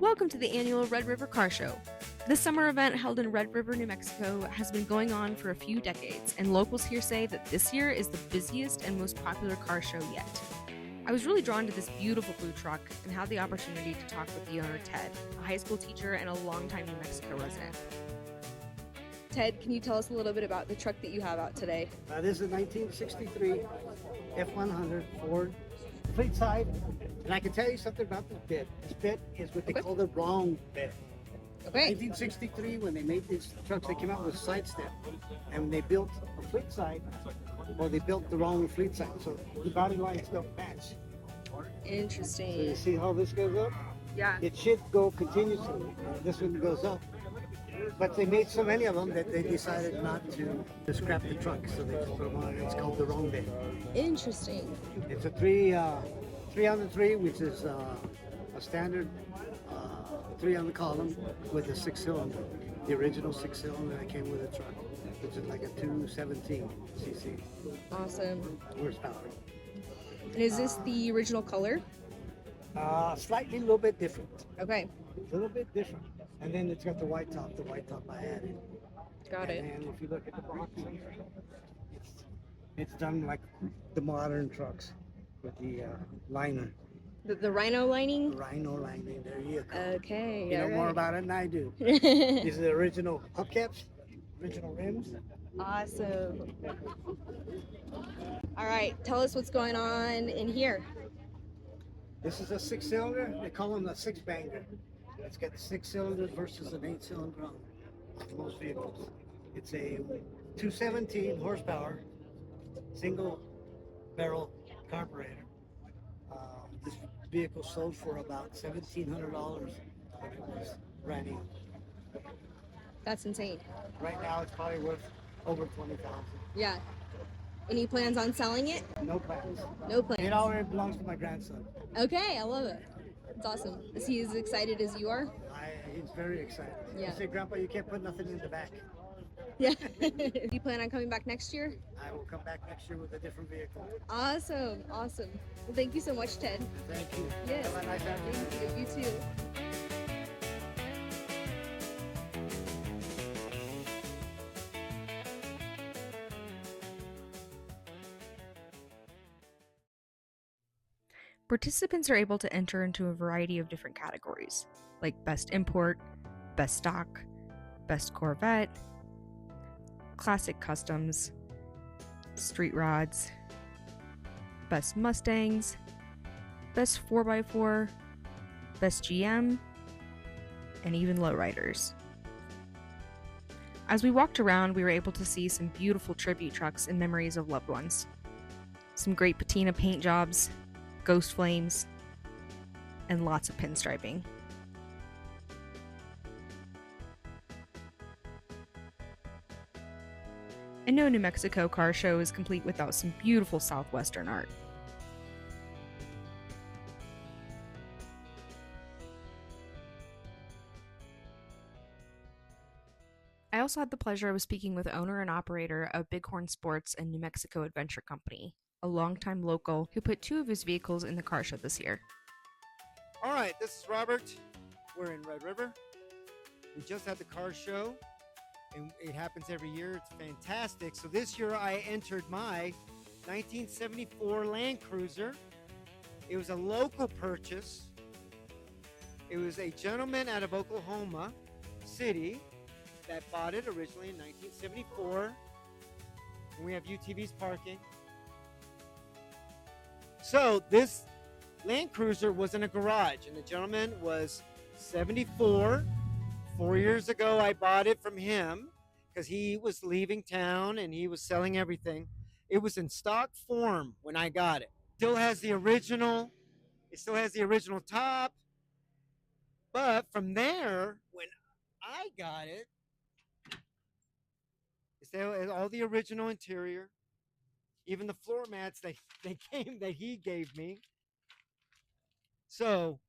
Welcome to the annual Red River Car Show. This summer event held in Red River, New Mexico has been going on for a few decades, and locals here say that this year is the busiest and most popular car show yet. I was really drawn to this beautiful blue truck and had the opportunity to talk with the owner, Ted, a high school teacher and a longtime New Mexico resident. Ted, can you tell us a little bit about the truck that you have out today? This is a 1963 F100 Ford fleet side, and I can tell you something about this bit. This bit is what they call the wrong bit. Okay. 1963, when they made these trucks, they came out with side step, and when they built a fleet side, well, they built the wrong fleet side, so the body lines don't match. Interesting. So you see how this goes up? Yeah. It should go continuously. This one goes up. But they made so many of them that they decided not to scrap the truck, so they just put them on. It's called the wrong bit. Interesting. It's a three on the three, which is a standard 3 on the column with a 6-cylinder. The original 6-cylinder that came with the truck, which is like a 217 cc Awesome. horsepower. And is this the original color? Slightly, a little bit different. Okay. A little bit different. And then it's got the white top. The white top I added. Got it. And if you look at the box, it's done like the modern trucks with the liner. The rhino lining? Rhino lining, there you go. Okay. You know more about it than I do. it. These are the original hubcaps, original rims. Awesome. All right, tell us what's going on in here. This is a 6-cylinder. They call them a 6-banger. It's got 6 cylinders versus an 8-cylinder on most vehicles. It's a 217 horsepower, single barrel carburetor. This vehicle sold for about $1,700 when it was brand new. That's insane. Right now, it's probably worth over $20,000. Yeah. Any plans on selling it? No plans. No plans. It already belongs to my grandson. Okay, I love it. It's awesome. Is he as excited as you are? He's very excited. Yeah. I say, Grandpa, you can't put nothing in the back. Yeah. Do you plan on coming back next year? I will come back next year with a different vehicle. Awesome. Awesome. Well, thank you so much, Ted. Thank you. Yes. Have a nice afternoon. Thank you. You too. Participants are able to enter into a variety of different categories, like Best Import, Best Stock, Best Corvette, Classic Customs, Street Rods, Best Mustangs, Best 4x4, Best GM, and even Lowriders. As we walked around, we were able to see some beautiful tribute trucks and memories of loved ones. Some great patina paint jobs, ghost flames, and lots of pinstriping. And no New Mexico car show is complete without some beautiful Southwestern art. I also had the pleasure of speaking with owner and operator of Bighorn Sports and New Mexico Adventure Company, a longtime local who put 2 of his vehicles in the car show this year. All right, this is Robert. We're in Red River. We just had the car show, and it happens every year. It's fantastic. So this year I entered my 1974 Land Cruiser. It was a local purchase. It was a gentleman out of Oklahoma City that bought it originally in 1974. And we have UTVs parking. So this Land Cruiser was in a garage, and the gentleman was 74. 4 years ago, I bought it from him because he was leaving town and he was selling everything. It was in stock form when I got it. Still has the original. It still has the original top. But from there, when I got it, it still has all the original interior. Even the floor mats that he gave me. So,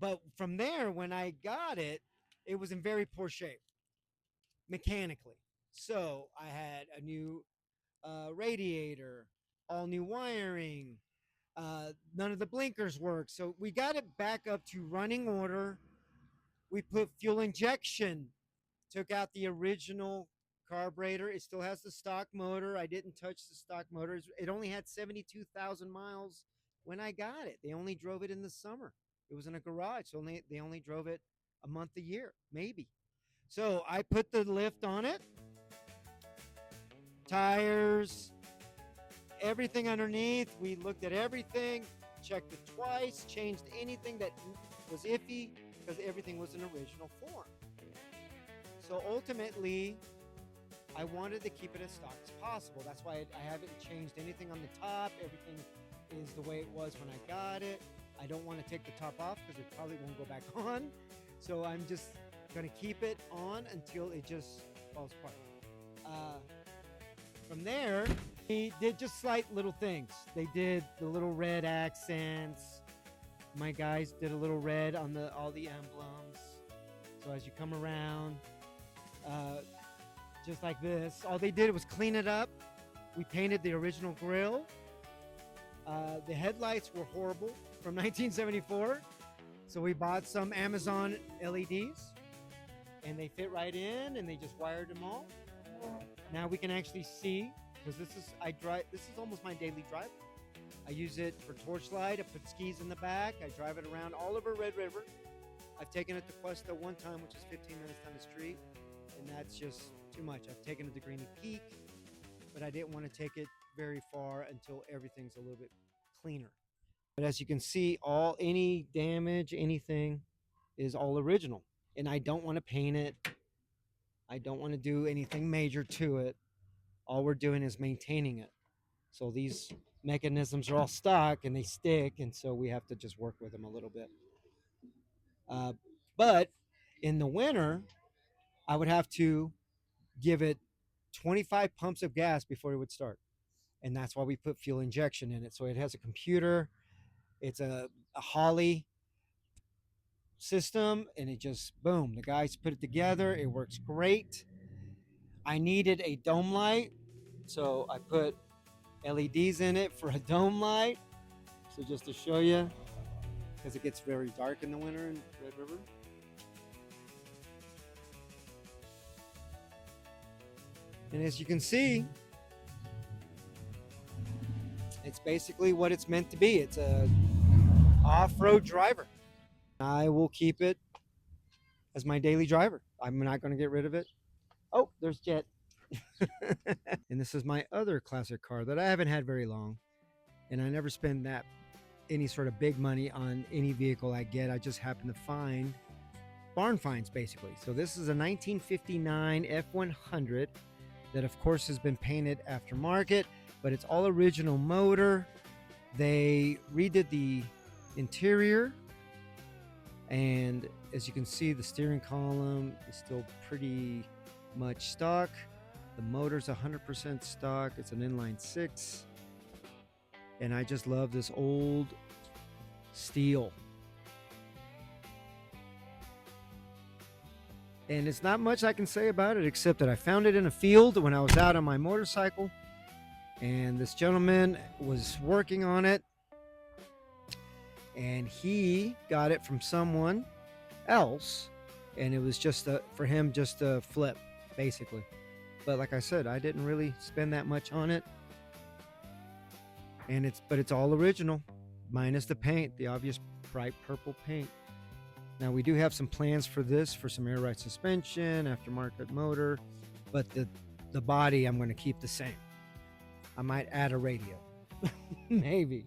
but from there, when I got it, it was in very poor shape, mechanically. So I had a new radiator, all new wiring, None of the blinkers work. So we got it back up to running order. We put fuel injection, took out the original carburetor. It still has the stock motor. I didn't touch the stock motors. It only had 72,000 miles when I got it. They only drove it in the summer. It was in a garage. So they only drove it a month a year, maybe. So I put the lift on it, tires, everything underneath. We looked at everything, checked it twice, changed anything that was iffy because everything was in original form. So ultimately, I wanted to keep it as stock as possible. That's why I haven't changed anything on the top. Everything is the way it was when I got it. I don't want to take the top off because it probably won't go back on. So I'm just going to keep it on until it just falls apart. From there, they did just slight little things. They did the little red accents. My guys did a little red on all the emblems. So as you come around, just like this, all they did was clean it up. We painted the original grill. The headlights were horrible from 1974. So we bought some Amazon LEDs and they fit right in and they just wired them all. Now we can actually see, because this is almost my daily drive. I use it for torch light. I put skis in the back. I drive it around all over Red River. I've taken it to Cuesta one time, which is 15 minutes down the street, and that's just too much. I've taken it to Greeny Peak, but I didn't want to take it very far until everything's a little bit cleaner. But as you can see, any damage, anything is all original, and I don't want to paint it. I don't want to do anything major to it. All we're doing is maintaining it. So these mechanisms are all stock and they stick, and so we have to just work with them a little bit. But in the winter, I would have to give it 25 pumps of gas before it would start. And that's why we put fuel injection in it. So it has a computer. It's a Holly system, and it just, boom, the guys put it together. It works great. I needed a dome light, so I put LEDs in it for a dome light. So just to show you, because it gets very dark in the winter in Red River. And as you can see, it's basically what it's meant to be. It's a off-road driver. I will keep it as my daily driver. I'm not going to get rid of it. Oh, there's Jet. And this is my other classic car that I haven't had very long. And I never spend any sort of big money on any vehicle I get. I just happen to find barn finds, basically. So this is a 1959 F100 that, of course, has been painted aftermarket, but it's all original motor. They redid the interior, and as you can see, the steering column is still pretty much stock. The motor's 100% stock. It's an inline six, and I just love this old steel. And it's not much I can say about it except that I found it in a field when I was out on my motorcycle, and this gentleman was working on it, and he got it from someone else, and it was just for him just a flip, basically. But like I said, I didn't really spend that much on it, and it's all original, minus the paint, the obvious bright purple paint. Now we do have some plans for this, for some air ride suspension, aftermarket motor, but the body I'm going to keep the same. I might add a radio, maybe,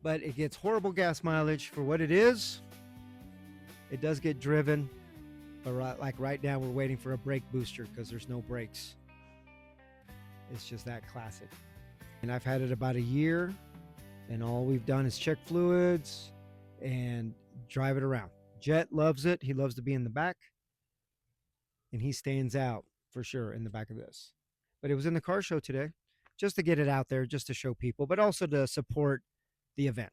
but it gets horrible gas mileage for what it is. It does get driven, but right now we're waiting for a brake booster because there's no brakes. It's just that classic. And I've had it about a year, and all we've done is check fluids and drive it around. Jet loves it. He loves to be in the back, and he stands out for sure in the back of this. But it was in the car show today, just to get it out there, just to show people, but also to support the event.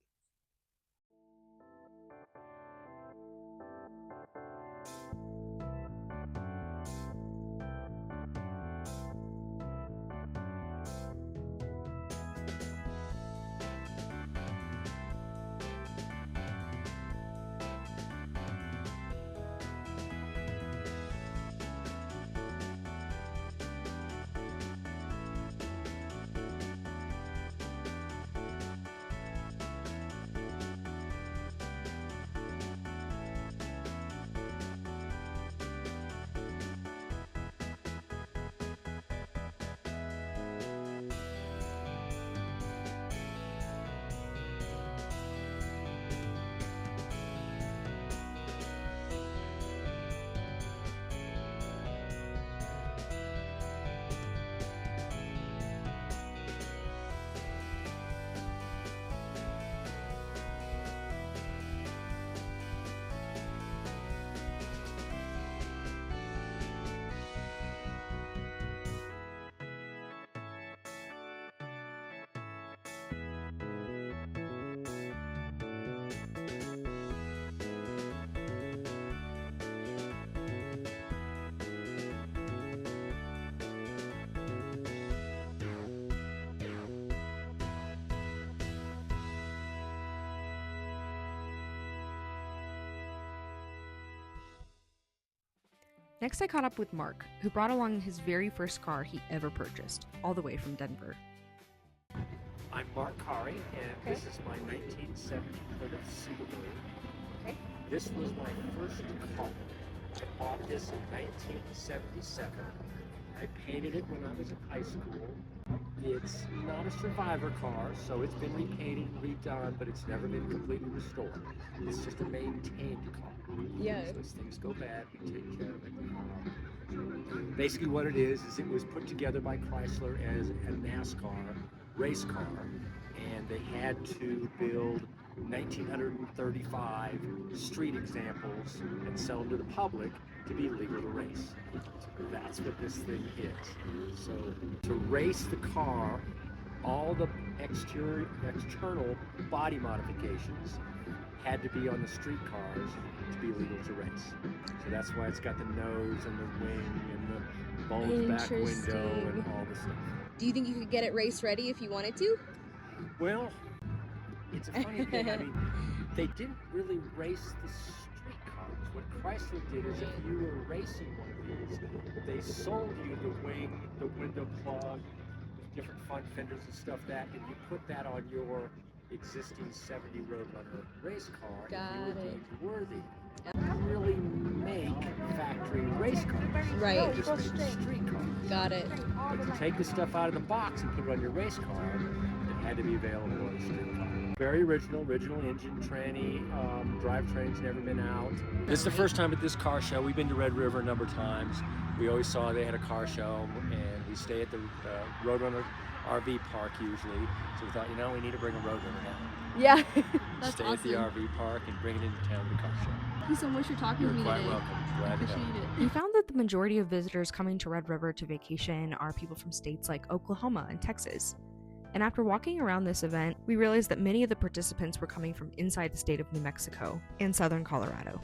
Next, I caught up with Mark, who brought along his very first car he ever purchased, all the way from Denver. I'm Mark Kari, and this is my 1970 Plymouth Subaru. Okay. This was my first car. I bought this in 1977. I painted it when I was in high school. It's not a survivor car, so it's been repainted and redone, but it's never been completely restored. It's just a maintained car. Yeah. So as things go bad, we take care of it. Basically what it is it was put together by Chrysler as a NASCAR race car, and they had to build 1935 street examples and sell them to the public to be legal to race. So that's what this thing is. So to race the car, all the external body modifications had to be on the street cars to be legal to race. So that's why it's got the nose and the wing and the bulge back window and all the stuff. Do you think you could get it race ready if you wanted to? Well, it's a funny thing. I mean, they didn't really race the street cars. What Chrysler did is if you were racing one of these, they sold you the wing, the window plug, different front fenders and stuff and you put that on your existing 70 Roadrunner race car, and you were deemed worthy. You really make factory race cars. Right. Just make street cars. Got it. But to take the stuff out of the box and put it on your race car, it had to be available on a street car. Very original engine, tranny, drivetrain's never been out. This is the first time at this car show. We've been to Red River a number of times. We always saw they had a car show, and we stay at the Roadrunner RV park usually. So we thought, we need to bring a Roadrunner down. Yeah. That's Stay awesome. at the RV park and bring it into town to the car show. Thank you so much for talking You're to me quite today. welcome. Glad to Appreciate help. it. We found that the majority of visitors coming to Red River to vacation are people from states like Oklahoma and Texas. And after walking around this event, we realized that many of the participants were coming from inside the state of New Mexico and southern Colorado.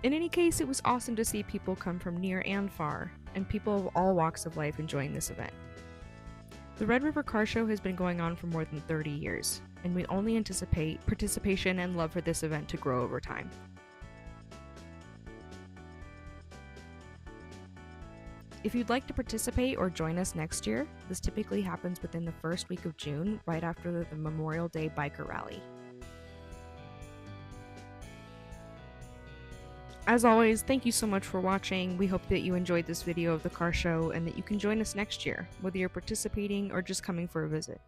In any case, it was awesome to see people come from near and far, and people of all walks of life enjoying this event. The Red River Car Show has been going on for more than 30 years, and we only anticipate participation and love for this event to grow over time. If you'd like to participate or join us next year, this typically happens within the first week of June, right after the Memorial Day Biker Rally. As always, thank you so much for watching. We hope that you enjoyed this video of the car show and that you can join us next year, whether you're participating or just coming for a visit.